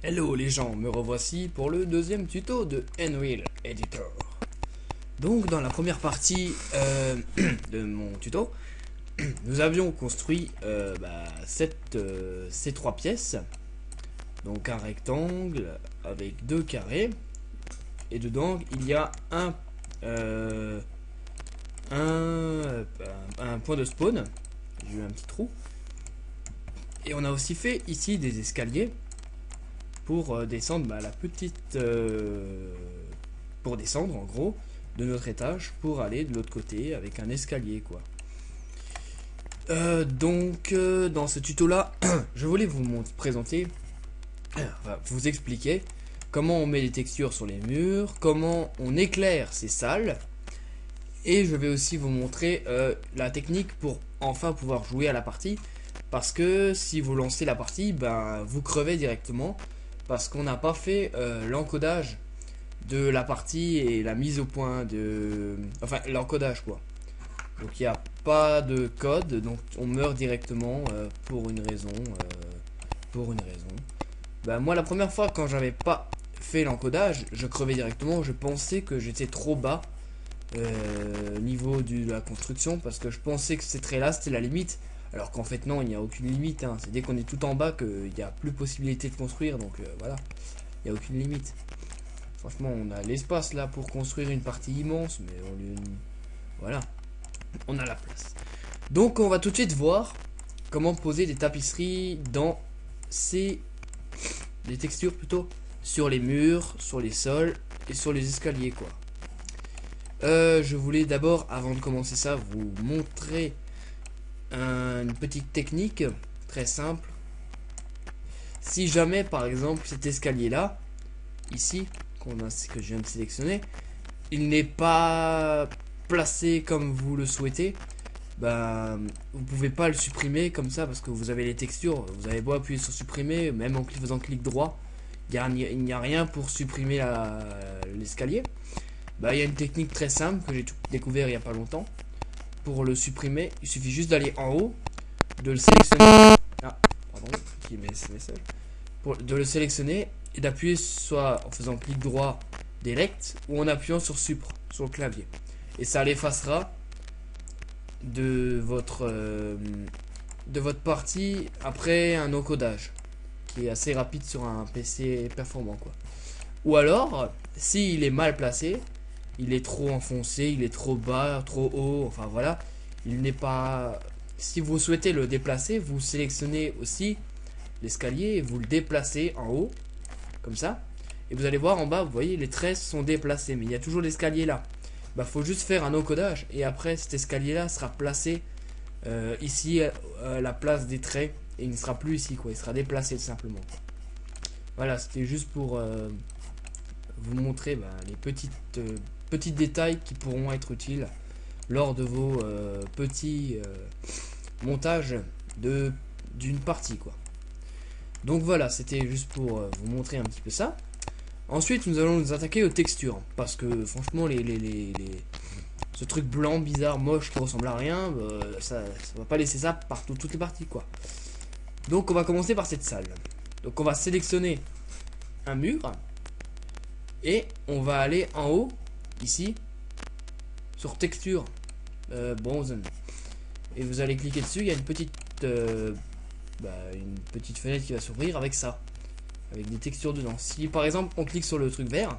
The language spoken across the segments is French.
Hello les gens, me revoici pour le deuxième tuto de Unreal Editor. Donc dans la première partie de mon tuto, nous avions construit ces trois pièces. Donc un rectangle avec deux carrés. Et dedans il y a un point de spawn. J'ai eu un petit trou. Et on a aussi fait ici des escaliers pour descendre la petite pour descendre en gros de notre étage pour aller de l'autre côté avec un escalier quoi. Dans ce tuto là je voulais vous présenter, vous expliquer comment on met les textures sur les murs, comment on éclaire ces salles, et je vais aussi vous montrer la technique pour enfin pouvoir jouer à la partie, parce que si vous lancez la partie, vous crevez directement parce qu'on n'a pas fait l'encodage de la partie et la mise au point de... Enfin, l'encodage quoi. Donc il n'y a pas de code, donc on meurt directement pour une raison. Moi la première fois quand j'avais pas fait l'encodage, je crevais directement, je pensais que j'étais trop bas au niveau de la construction, parce que je pensais que ces traits là c'était la limite. Alors qu'en fait non, il n'y a aucune limite, hein. C'est dès qu'on est tout en bas qu'il n'y a plus possibilité de construire, donc voilà, il n'y a aucune limite. Franchement, on a l'espace là pour construire une partie immense, mais voilà, on a la place. Donc on va tout de suite voir comment poser des tapisseries dans des textures plutôt, sur les murs, sur les sols et sur les escaliers quoi. Je voulais d'abord, avant de commencer ça, vous montrer une petite technique très simple. Si jamais par exemple cet escalier là ici que je viens de sélectionner, il n'est pas placé comme vous le souhaitez, vous pouvez pas le supprimer comme ça, parce que vous avez les textures, vous avez beau appuyer sur supprimer, même en faisant clic droit, il n'y a rien pour supprimer l'escalier. Il y a une technique très simple que j'ai découvert il y a pas longtemps. Pour le supprimer, il suffit juste d'aller en haut, de le sélectionner. De le sélectionner et d'appuyer soit en faisant clic droit direct ou en appuyant sur Supr sur le clavier. Et ça l'effacera de votre partie après un encodage qui est assez rapide sur un PC performant quoi. Ou alors, s'il est mal placé, il est trop enfoncé, il est trop bas, trop haut, enfin voilà, il n'est pas... Si vous souhaitez le déplacer, vous sélectionnez aussi l'escalier et vous le déplacez en haut, comme ça, et vous allez voir en bas, vous voyez, les traits sont déplacés, mais il y a toujours l'escalier là. Faut juste faire un encodage, et après cet escalier là sera placé ici à la place des traits, et il ne sera plus ici quoi, il sera déplacé tout simplement. Voilà, c'était juste pour vous montrer les petits détails qui pourront être utiles lors de vos petits montages d'une partie quoi. Donc voilà, c'était juste pour vous montrer un petit peu ça. Ensuite nous allons nous attaquer aux textures, parce que franchement ce truc blanc bizarre moche qui ressemble à rien, ça va pas laisser ça partout, toutes les parties quoi. Donc on va commencer par cette salle. Donc on va sélectionner un mur et on va aller en haut ici sur texture bronze, et vous allez cliquer dessus. Il y a une petite fenêtre qui va s'ouvrir avec ça, avec des textures dedans. Si par exemple on clique sur le truc vert,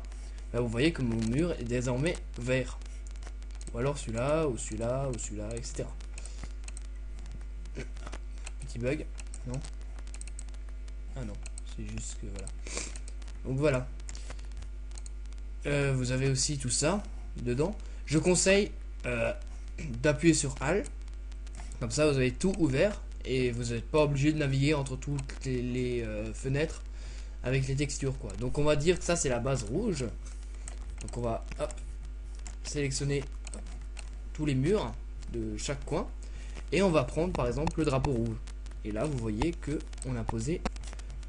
vous voyez que mon mur est désormais vert, ou alors celui-là ou celui-là ou celui-là, etc. Petit bug, non? Ah non, c'est juste que voilà. Donc voilà. Vous avez aussi tout ça dedans. Je conseille d'appuyer sur Alt, comme ça vous avez tout ouvert et vous n'êtes pas obligé de naviguer entre toutes les fenêtres avec les textures quoi. Donc on va dire que ça c'est la base rouge. Donc on va sélectionner tous les murs de chaque coin, et on va prendre par exemple le drapeau rouge, et là vous voyez que on a posé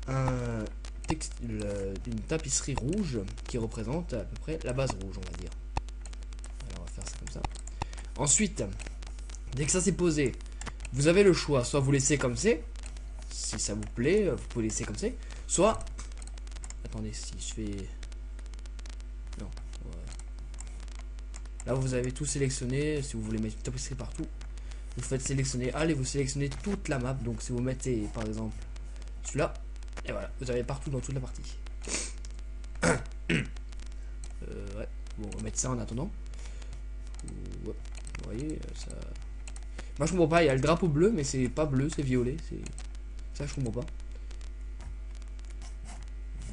une tapisserie rouge qui représente à peu près la base rouge, on va dire. Alors on va faire ça comme ça. Ensuite, dès que ça s'est posé, vous avez le choix, soit vous laissez comme c'est, si ça vous plaît, vous pouvez laisser comme c'est, soit Attendez, si je fais... Non. Ouais. Là, vous avez tout sélectionné. Si vous voulez mettre une tapisserie partout, vous faites sélectionner all et vous sélectionnez toute la map. Donc, si vous mettez, par exemple, celui-là, et voilà, vous avez partout dans toute la partie. Ouais. Bon, on va mettre ça en attendant. Ouais. Vous voyez, ça... Moi, je comprends pas. Il y a le drapeau bleu, mais c'est pas bleu, c'est violet. C'est ça, je comprends pas.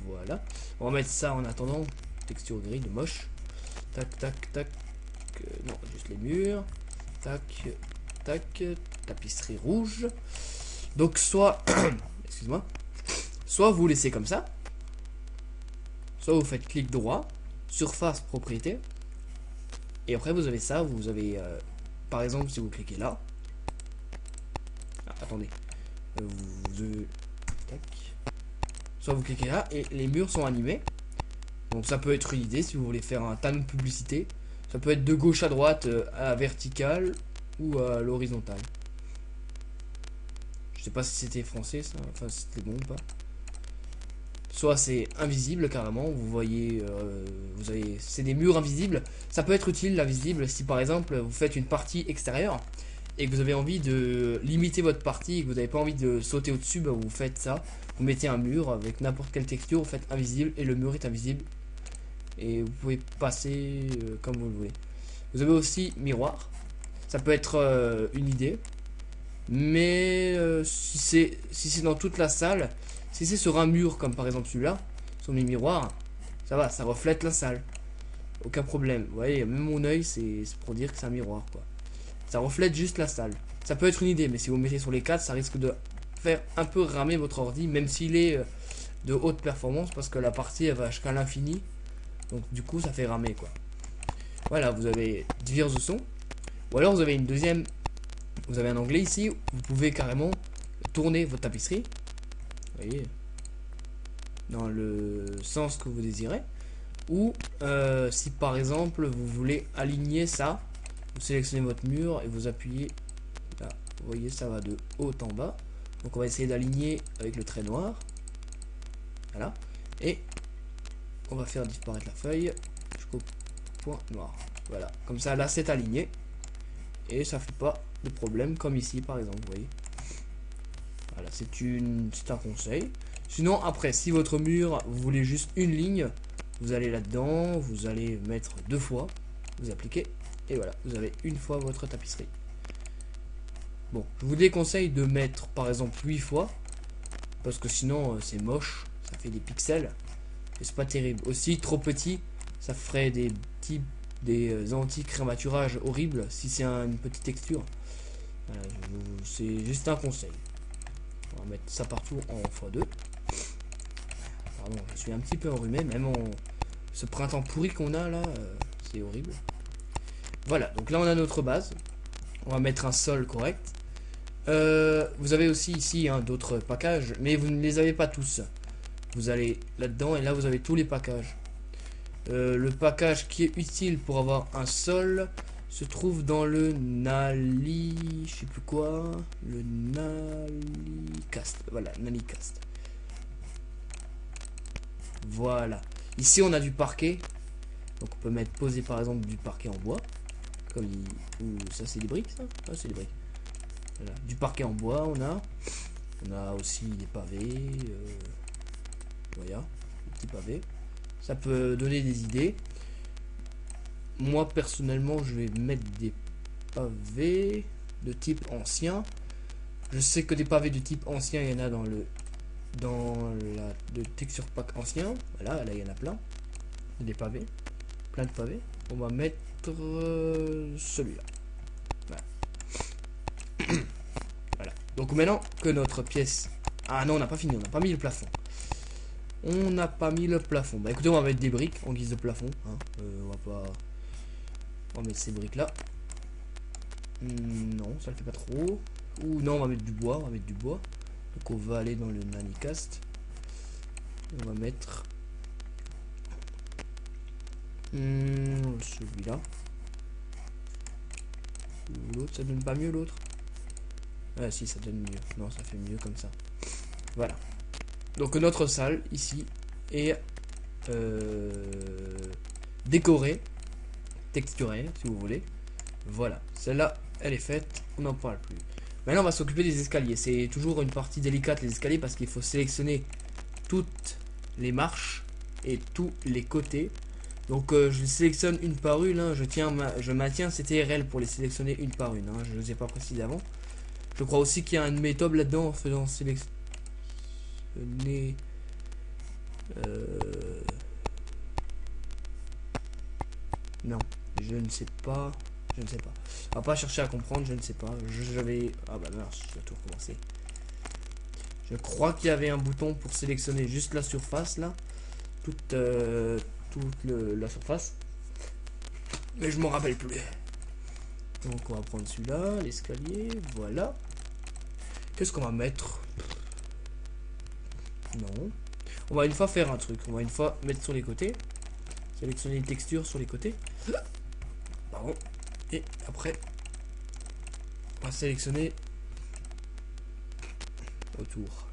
Voilà. On va mettre ça en attendant. Texture gris de moche. Tac, tac, tac. Non, juste les murs. Tac, tac. Tapisserie rouge. Donc, soit... Excuse-moi. Soit vous laissez comme ça. Soit vous faites clic droit. Surface, propriété. Et après, vous avez ça. Vous avez... par exemple, si vous cliquez là. Ah, attendez. Tac. Soit vous cliquez là et les murs sont animés. Donc ça peut être une idée si vous voulez faire un panneau de publicité. Ça peut être de gauche à droite, à la verticale ou à l'horizontale. Je sais pas si c'était français ça, enfin si c'était bon ou pas. Soit c'est invisible carrément, vous voyez, vous avez, c'est des murs invisibles. Ça peut être utile l'invisible si par exemple vous faites une partie extérieure et que vous avez envie de limiter votre partie et que vous n'avez pas envie de sauter au-dessus, bah vous faites ça. Vous mettez un mur avec n'importe quelle texture, vous faites invisible et le mur est invisible. Et vous pouvez passer comme vous le voulez. Vous avez aussi miroir. Ça peut être une idée. Mais si c'est dans toute la salle, si c'est sur un mur comme par exemple celui-là, sur mes miroirs, ça va, ça reflète la salle. Aucun problème. Vous voyez, même mon œil, c'est pour dire que c'est un miroir, quoi. Ça reflète juste la salle. Ça peut être une idée, mais si vous mettez sur les 4, ça risque de faire un peu ramer votre ordi, même s'il est de haute performance, parce que la partie elle va jusqu'à l'infini. Donc du coup ça fait ramer quoi. Voilà, vous avez diverses sons. Ou alors vous avez une deuxième. Vous avez un onglet ici. Vous pouvez carrément tourner votre tapisserie. Vous voyez. Dans le sens que vous désirez. Ou si par exemple vous voulez aligner ça. Vous sélectionnez votre mur et vous appuyez. Là, vous voyez ça va de haut en bas. Donc on va essayer d'aligner avec le trait noir. Voilà. Et on va faire disparaître la feuille jusqu'au point noir. Voilà, comme ça là c'est aligné et ça fait pas de problème comme ici par exemple, vous voyez. Voilà, c'est un conseil. Sinon après, si votre mur vous voulez juste une ligne, vous allez là-dedans, vous allez mettre 2 fois, vous appliquez et voilà, vous avez une fois votre tapisserie. Bon, je vous déconseille de mettre par exemple 8 fois parce que sinon c'est moche, ça fait des pixels. Et c'est pas terrible. Aussi, trop petit, ça ferait des anti-crématurages horribles si c'est une petite texture. Voilà, c'est juste un conseil. On va mettre ça partout en x2. Pardon, je suis un petit peu enrhumé, même ce printemps pourri qu'on a là, c'est horrible. Voilà, donc là on a notre base. On va mettre un sol correct. Vous avez aussi ici d'autres packages, mais vous ne les avez pas tous. Vous allez là-dedans et là vous avez tous les packages. Le package qui est utile pour avoir un sol se trouve dans le Nali, je sais plus quoi, le Nalicast. Voilà, Nalicast. Voilà. Ici on a du parquet, donc on peut mettre poser par exemple du parquet en bois, comme ou ça c'est des briques ça, ah, c'est des briques. Voilà. Du parquet en bois on a aussi des pavés. Voilà, des petits pavés. Ça peut donner des idées. Moi personnellement je vais mettre des pavés de type ancien. Je sais que des pavés de type ancien il y en a dans le texture pack ancien. Voilà, là il y en a plein. Des pavés. Plein de pavés. On va mettre celui-là. Voilà. Voilà. Donc maintenant que notre pièce... Ah non, on n'a pas fini, on n'a pas mis le plafond. On n'a pas mis le plafond. Bah écoutez, on va mettre des briques en guise de plafond. Hein. On va mettre ces briques là. Non, ça le fait pas trop. Ou non, on va mettre du bois. On va mettre du bois. Donc on va aller dans le Nanicast. On va mettre celui-là. L'autre, ça donne pas mieux l'autre. Ah si, ça donne mieux. Non, ça fait mieux comme ça. Voilà. Donc notre salle ici et décorer, texturer si vous voulez. Voilà, celle-là elle est faite, on n'en parle plus. Maintenant on va s'occuper des escaliers. C'est toujours une partie délicate les escaliers parce qu'il faut sélectionner toutes les marches et tous les côtés. Donc je sélectionne une par une, hein. Je maintiens ces TRL pour les sélectionner une par une, hein. Je ne les ai pas précisé avant. Je crois aussi qu'il y a une méthode là-dedans en faisant sélectionner non, je ne sais pas. Je ne sais pas. On va pas chercher à comprendre, je ne sais pas. J'avais. Ah bah mince, je dois tout recommencer. Je crois qu'il y avait un bouton pour sélectionner juste la surface là. Toute la surface. Mais je m'en rappelle plus. Donc on va prendre celui-là, l'escalier, voilà. Qu'est-ce qu'on va mettre? Non. On va une fois faire un truc. On va une fois mettre sur les côtés. Sélectionner une texture sur les côtés. Pardon. Et après, on va sélectionner autour.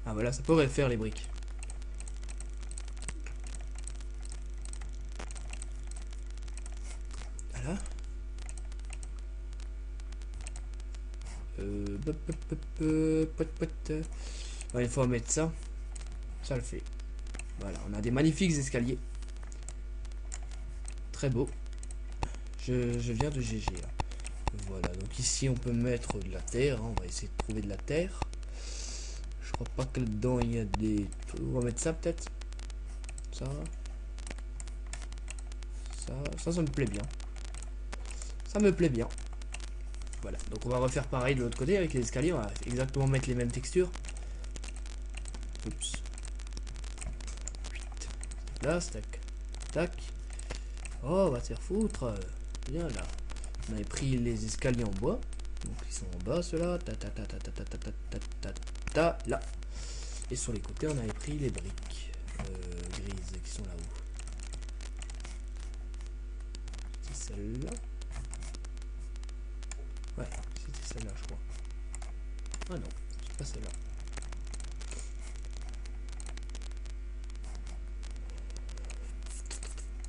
Ah voilà, ça pourrait faire les briques. Voilà. Ouais, il faut mettre ça. Ça le fait. Voilà, on a des magnifiques escaliers. Très beau. Je viens de GG là. Voilà, donc ici on peut mettre de la terre. Hein. On va essayer de trouver de la terre. Je crois pas que là-dedans il y a des... On va mettre ça peut-être. Ça. Ça me plaît bien. Ça me plaît bien. Voilà, donc on va refaire pareil de l'autre côté avec les escaliers. On va exactement mettre les mêmes textures. Oups. Là, tac. Tac. Oh, va te faire foutre. Bien là. On avait pris les escaliers en bois. Donc ils sont en bas, ceux-là. Là. Et sur les côtés, on avait pris les briques grises qui sont là-haut. C'est celle-là. Ouais, c'était celle-là, je crois. Ah non, c'est pas celle-là.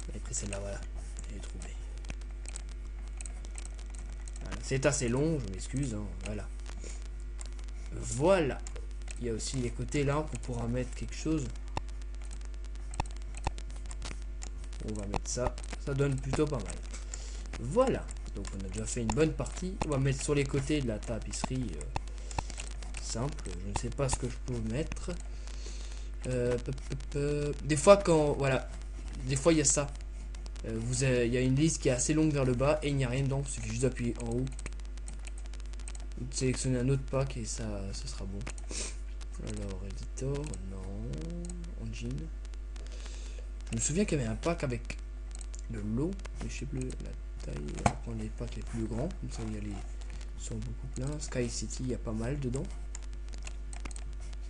J'avais pris celle-là, voilà. J'ai trouvé. Voilà. C'est assez long, je m'excuse. Hein. Voilà. Voilà. Il y a aussi les côtés là qu'on pourra mettre quelque chose. On va mettre ça. Ça donne plutôt pas mal. Voilà. Donc on a déjà fait une bonne partie. On va mettre sur les côtés de la tapisserie simple. Je ne sais pas ce que je peux mettre. Des fois quand... Voilà. Des fois il y a ça. Il y a une liste qui est assez longue vers le bas et il n'y a rien dedans. Il suffit juste d'appuyer en haut. Ou de sélectionner un autre pack et ça sera bon. Alors, editor, non. Engine. Je me souviens qu'il y avait un pack avec de l'eau, mais je sais plus la taille. On va prendre les packs les plus grands. Comme ça, il y a les sont beaucoup pleins. Sky City, il y a pas mal dedans.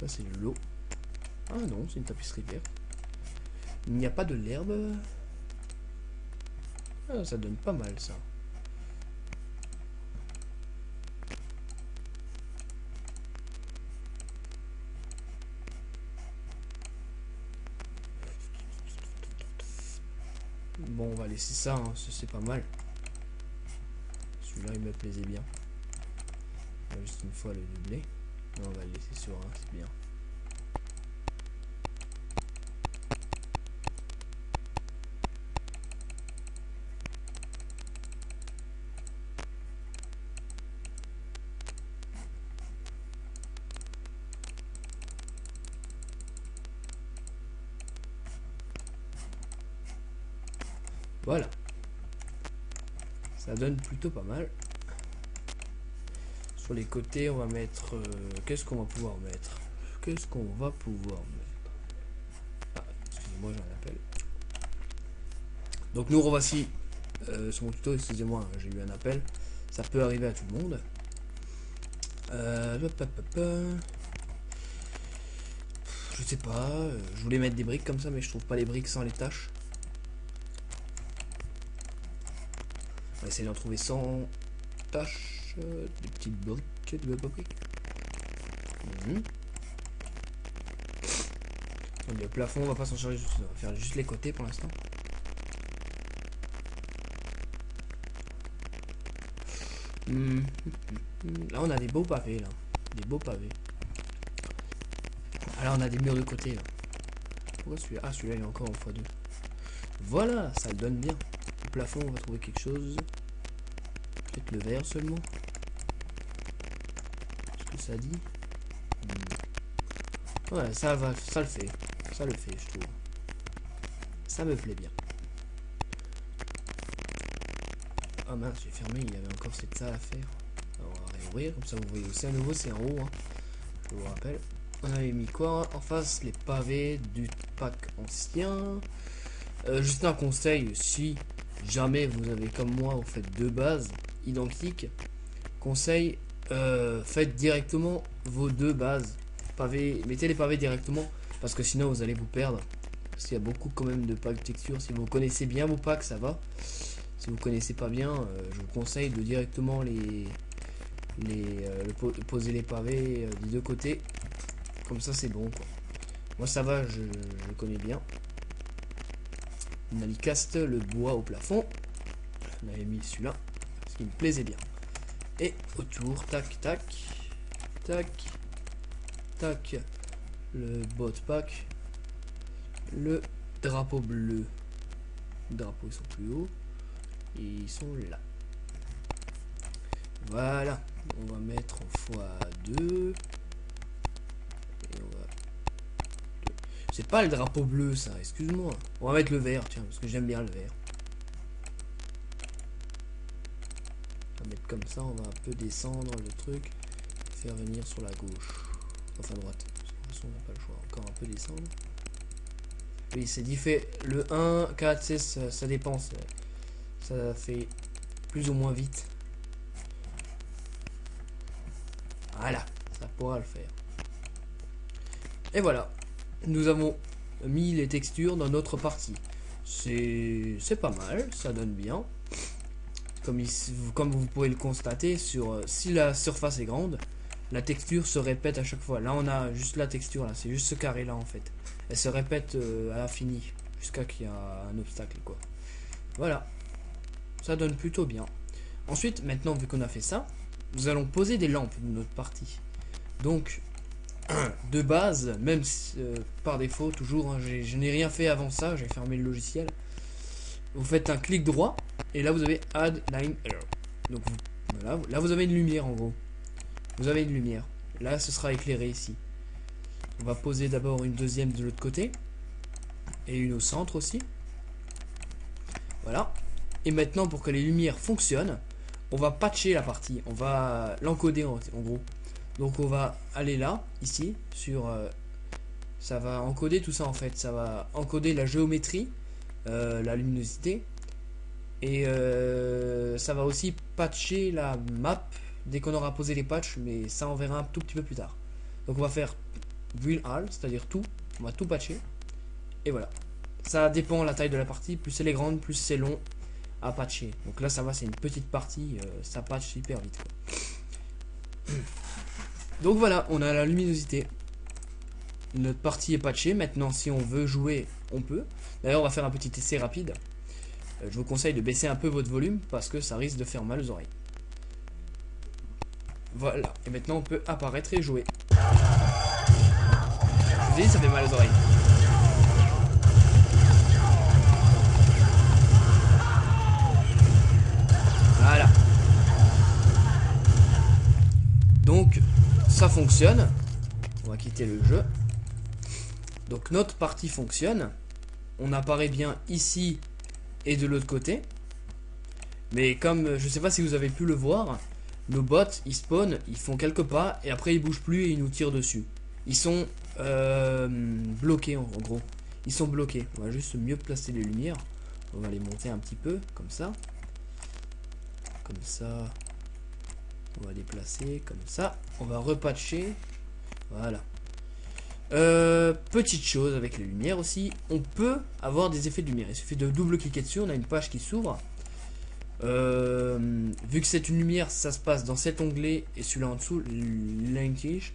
Ça, c'est de l'eau. Ah non, c'est une tapisserie verte. Il n'y a pas de l'herbe. Ah, ça donne pas mal ça. Bon, on va laisser ça, hein. C'est pas mal. Celui-là, il me plaisait bien. On va juste une fois le doubler. On va le laisser sur un, c'est bien. Voilà. Ça donne plutôt pas mal. Sur les côtés, on va mettre... qu'est-ce qu'on va pouvoir mettre? Qu'est-ce qu'on va pouvoir mettre? Ah, excusez-moi, j'ai un appel. Donc nous revoici sur mon tuto, excusez-moi, j'ai eu un appel. Ça peut arriver à tout le monde. Je sais pas, je voulais mettre des briques comme ça, mais je trouve pas les briques sans les taches. On va essayer d'en trouver sans tâches, des petites briques, des briques. Mhm. Donc, le plafond, on va pas s'en charger, on va faire juste les côtés pour l'instant. Là, on a des beaux pavés, là. Des beaux pavés. Ah, là, on a des murs de côté, là. Pourquoi celui-là? Ah, celui-là, il est encore en x2. Voilà, ça le donne bien. Le plafond, on va trouver quelque chose. Peut-être le verre seulement. Ce que ça dit. Ouais, ça va, ça le fait. Ça le fait, je trouve. Ça me plaît bien. Ah mince, j'ai fermé, il y avait encore cette salle à faire. Alors, on va réouvrir, comme ça vous voyez aussi à nouveau, c'est en haut. Hein. Je vous rappelle. On avait mis quoi en face? Les pavés du pack ancien. Juste un conseil, si jamais vous avez comme moi, vous faites deux bases identiques. Conseil, faites directement vos deux bases. Pavés, mettez les pavés directement, parce que sinon vous allez vous perdre. Parce qu'il y a beaucoup quand même de packs texture. Si vous connaissez bien vos packs, ça va. Si vous connaissez pas bien, je vous conseille de directement poser les pavés des deux côtés. Comme ça c'est bon quoi. Moi ça va, je connais bien. On a mis caste le bois au plafond. On avait mis celui-là, parce qu'il me plaisait bien. Et autour, tac, tac, tac, tac, le bot pack, le drapeau bleu. Les drapeaux ils sont plus hauts. Et ils sont là. Voilà. On va mettre en x2. Et on va... C'est pas le drapeau bleu ça, excuse-moi. On va mettre le vert, tiens, parce que j'aime bien le vert. On va mettre comme ça, on va un peu descendre le truc. Faire venir sur la gauche. Enfin droite. De toute façon on n'a pas le choix. Encore un peu descendre. Oui, c'est différent. Le 1, 4, 6, ça dépend. Ça fait plus ou moins vite. Voilà, ça pourra le faire. Et voilà. Nous avons mis les textures dans notre partie. C'est pas mal, ça donne bien. Comme vous pouvez le constater, si la surface est grande, la texture se répète à chaque fois. Là, on a juste la texture, là, c'est juste ce carré là en fait. Elle se répète à l'infini, jusqu'à qu'il y a un obstacle, quoi. Voilà, ça donne plutôt bien. Ensuite, maintenant, vu qu'on a fait ça, nous allons poser des lampes de notre partie. Donc, de base, même si, par défaut, toujours, hein, je n'ai rien fait avant ça, j'ai fermé le logiciel. Vous faites un clic droit, et là vous avez Add Line Error. Donc voilà, là vous avez une lumière en gros. Vous avez une lumière. Là ce sera éclairé ici. On va poser d'abord une deuxième de l'autre côté. Et une au centre aussi. Voilà. Et maintenant pour que les lumières fonctionnent, on va patcher la partie. On va l'encoder en gros. Donc on va aller là, ici, sur... ça va encoder tout ça en fait. Ça va encoder la géométrie, la luminosité. Et ça va aussi patcher la map dès qu'on aura posé les patchs, mais ça on verra un tout petit peu plus tard. Donc on va faire Build All, c'est-à-dire tout, on va tout patcher. Et voilà. Ça dépend de la taille de la partie, plus elle est grande, plus c'est long à patcher. Donc là ça va, c'est une petite partie, ça patch hyper vite quoi. Donc voilà, on a la luminosité. Notre partie est patchée, maintenant si on veut jouer, on peut. D'ailleurs on va faire un petit essai rapide. Je vous conseille de baisser un peu votre volume parce que ça risque de faire mal aux oreilles. Voilà, et maintenant on peut apparaître et jouer. Je vous dis, ça fait mal aux oreilles. Voilà. Donc, ça fonctionne. On va quitter le jeu. Donc notre partie fonctionne. On apparaît bien ici et de l'autre côté. Mais comme je sais pas si vous avez pu le voir, nos bots ils spawnent, ils font quelques pas et après ils bougent plus et ils nous tirent dessus. Ils sont bloqués en gros. Ils sont bloqués. On va juste mieux placer les lumières. On va les monter un petit peu comme ça. Comme ça. On va les placer comme ça. On va repatcher. Voilà. Petite chose avec les lumières aussi, on peut avoir des effets de lumière. Il suffit de double-cliquer dessus, on a une page qui s'ouvre. Vu que c'est une lumière, ça se passe dans cet onglet et celui-là en dessous, linkage.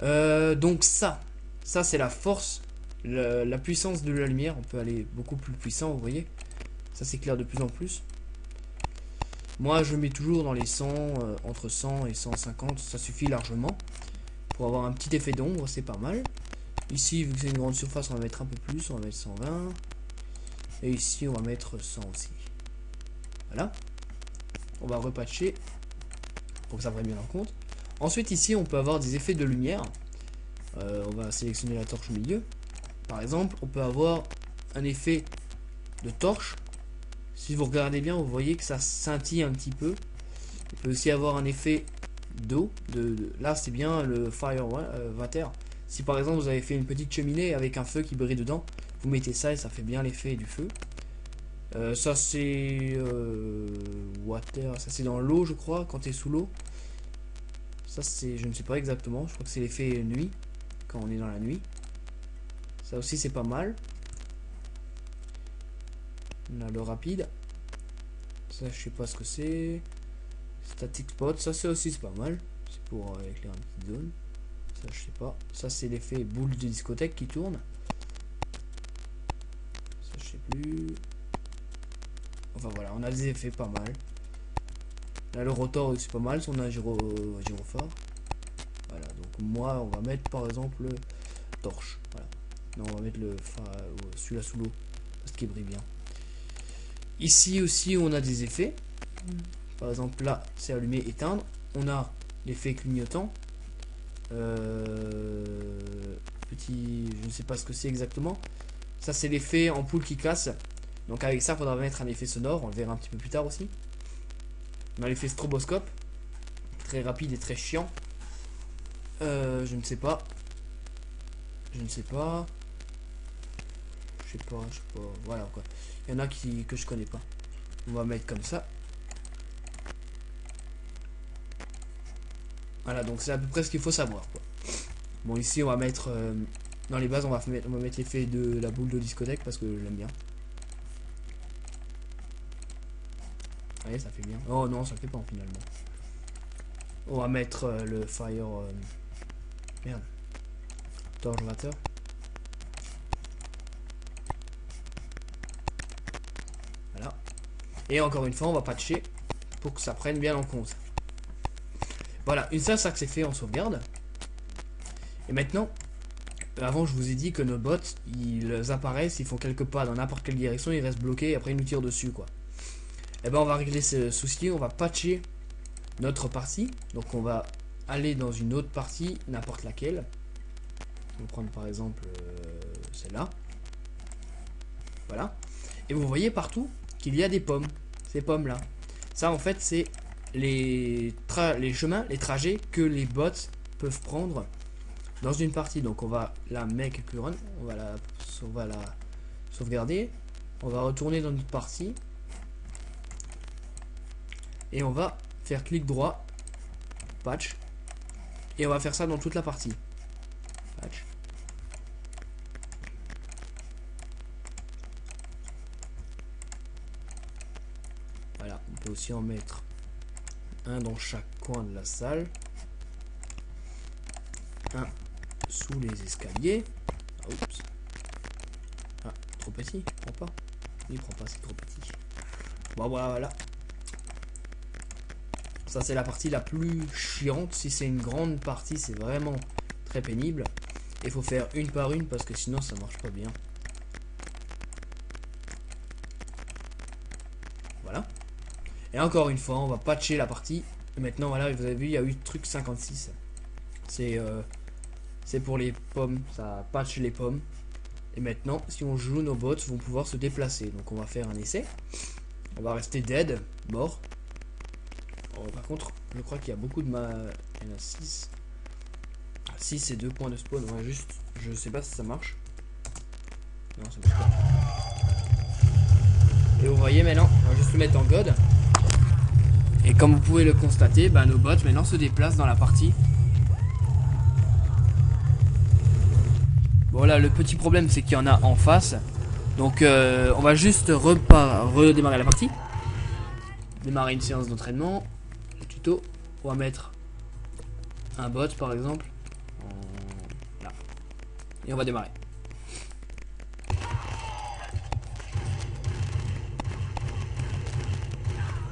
Donc ça c'est la force, la puissance de la lumière. On peut aller beaucoup plus puissant, vous voyez. Ça s'éclaire de plus en plus. Moi je mets toujours dans les 100, entre 100 et 150, ça suffit largement. Pour avoir un petit effet d'ombre, c'est pas mal. Ici, vu que c'est une grande surface, on va mettre un peu plus, on va mettre 120. Et ici, on va mettre 100 aussi. Voilà. On va repatcher pour que ça prenne bien en compte. Ensuite, ici, on peut avoir des effets de lumière. On va sélectionner la torche au milieu. Par exemple, on peut avoir un effet de torche. Si vous regardez bien, vous voyez que ça scintille un petit peu. On peut aussi avoir un effet d'eau. Là, c'est bien le fire water. Si par exemple vous avez fait une petite cheminée avec un feu qui brille dedans, vous mettez ça et ça fait bien l'effet du feu. Ça c'est water, ça c'est dans l'eau je crois, quand tu es sous l'eau. Ça c'est, je ne sais pas exactement, je crois que c'est l'effet nuit, quand on est dans la nuit. Ça aussi c'est pas mal. On a le rapide. Ça je sais pas ce que c'est. Static spot, ça c'est aussi c'est pas mal. C'est pour éclairer une petite zone. Ça je sais pas. Ça c'est l'effet boule de discothèque qui tourne. Ça je sais plus. Enfin voilà, on a des effets pas mal. Là le rotor aussi pas mal, si on a un gyrophare. Voilà, donc moi on va mettre par exemple torche. Voilà. Non, on va mettre celui-là sous l'eau, parce qu'il brille bien. Ici aussi on a des effets. Par exemple là c'est allumé, éteindre. On a l'effet clignotant. Petit, je ne sais pas ce que c'est exactement. Ça c'est l'effet ampoule qui casse. Donc avec ça il faudra mettre un effet sonore. On le verra un petit peu plus tard aussi. On a l'effet stroboscope, très rapide et très chiant. Je ne sais pas. Je ne sais pas. Je sais pas. Voilà quoi. Il y en a que je connais pas. On va mettre comme ça. Voilà, donc c'est à peu près ce qu'il faut savoir quoi. Bon, ici on va mettre dans les bases, on va mettre l'effet de la boule de discothèque parce que je l'aime bien. Ouais, ça fait bien. Oh non, ça fait pas finalement. On va mettre le fire. Merde. Torch water. Voilà. Et encore une fois, on va patcher pour que ça prenne bien en compte. Voilà, une fois ça que c'est fait, on sauvegarde. Et maintenant, avant je vous ai dit que nos bots, ils apparaissent, ils font quelques pas dans n'importe quelle direction, ils restent bloqués et après ils nous tirent dessus quoi. Et ben on va régler ce souci, on va patcher notre partie. Donc on va aller dans une autre partie, n'importe laquelle. On va prendre par exemple celle-là. Voilà. Et vous voyez partout qu'il y a des pommes. Ces pommes là. Ça en fait c'est les chemins, les trajets que les bots peuvent prendre dans une partie. Donc on va la make current, on va la sauvegarder. On va retourner dans notre partie. Et on va faire clic droit, patch. Et on va faire ça dans toute la partie. Patch. Voilà, on peut aussi en mettre un dans chaque coin de la salle. Un sous les escaliers. Oups. Ah, trop petit, il prend pas. Il prend pas, c'est trop petit. Bon, voilà. Ça, c'est la partie la plus chiante. Si c'est une grande partie, c'est vraiment très pénible. Il faut faire une par une parce que sinon, ça marche pas bien. Voilà. Et encore une fois, on va patcher la partie. Et maintenant, voilà, vous avez vu, il y a eu truc 56. C'est pour les pommes. Ça patch les pommes. Et maintenant, si on joue, nos bots vont pouvoir se déplacer. Donc, on va faire un essai. On va rester dead, mort. Oh, par contre, je crois qu'il y a beaucoup de il y en a 6. 6 et 2 points de spawn. On va juste. Je sais pas si ça marche. Non, ça marche pas. Et vous voyez maintenant, on va juste le mettre en God. Et comme vous pouvez le constater, bah, nos bots maintenant se déplacent dans la partie. Bon là, le petit problème c'est qu'il y en a en face. Donc on va juste redémarrer la partie. Démarrer une séance d'entraînement. Le tuto. On va mettre un bot par exemple. Et on va démarrer.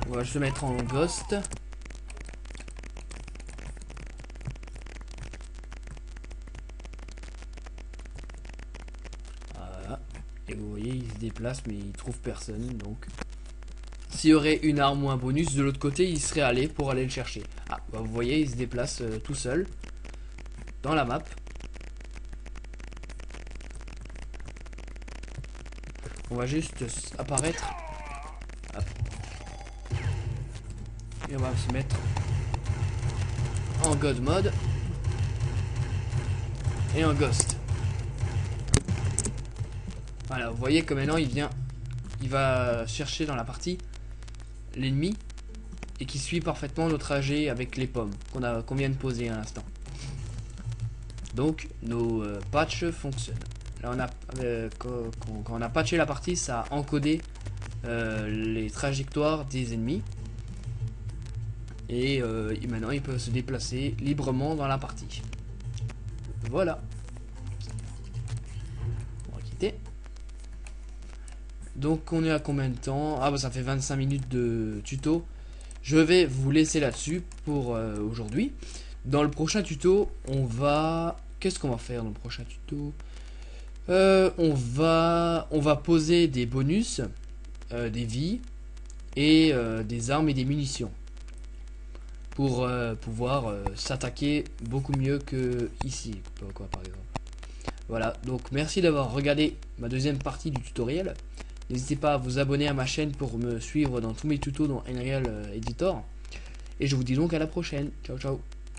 On va juste le mettre en ghost. Voilà. Et vous voyez, il se déplace mais il trouve personne. Donc, s'il y aurait une arme ou un bonus de l'autre côté, il serait allé pour aller le chercher. Ah, bah vous voyez, il se déplace tout seul dans la map. On va juste apparaître. Hop. Et on va se mettre en God mode et en Ghost. Voilà, vous voyez que maintenant il va chercher dans la partie l'ennemi et qui suit parfaitement nos trajets avec les pommes qu'on vient de poser à l'instant. Donc nos patchs fonctionnent. Là quand on a patché la partie, ça a encodé les trajectoires des ennemis. Et maintenant il peut se déplacer librement dans la partie. Voilà. On va quitter. Donc on est à combien de temps? Ah bah ça fait 25 minutes de tuto. Je vais vous laisser là-dessus pour aujourd'hui. Dans le prochain tuto, on va... Qu'est-ce qu'on va faire dans le prochain tuto? On va poser des bonus, des vies et des armes et des munitions. Pour pouvoir s'attaquer beaucoup mieux que ici, quoi, par exemple. Voilà, donc merci d'avoir regardé ma deuxième partie du tutoriel. N'hésitez pas à vous abonner à ma chaîne pour me suivre dans tous mes tutos dans Unreal Editor. Et je vous dis donc à la prochaine. Ciao, ciao.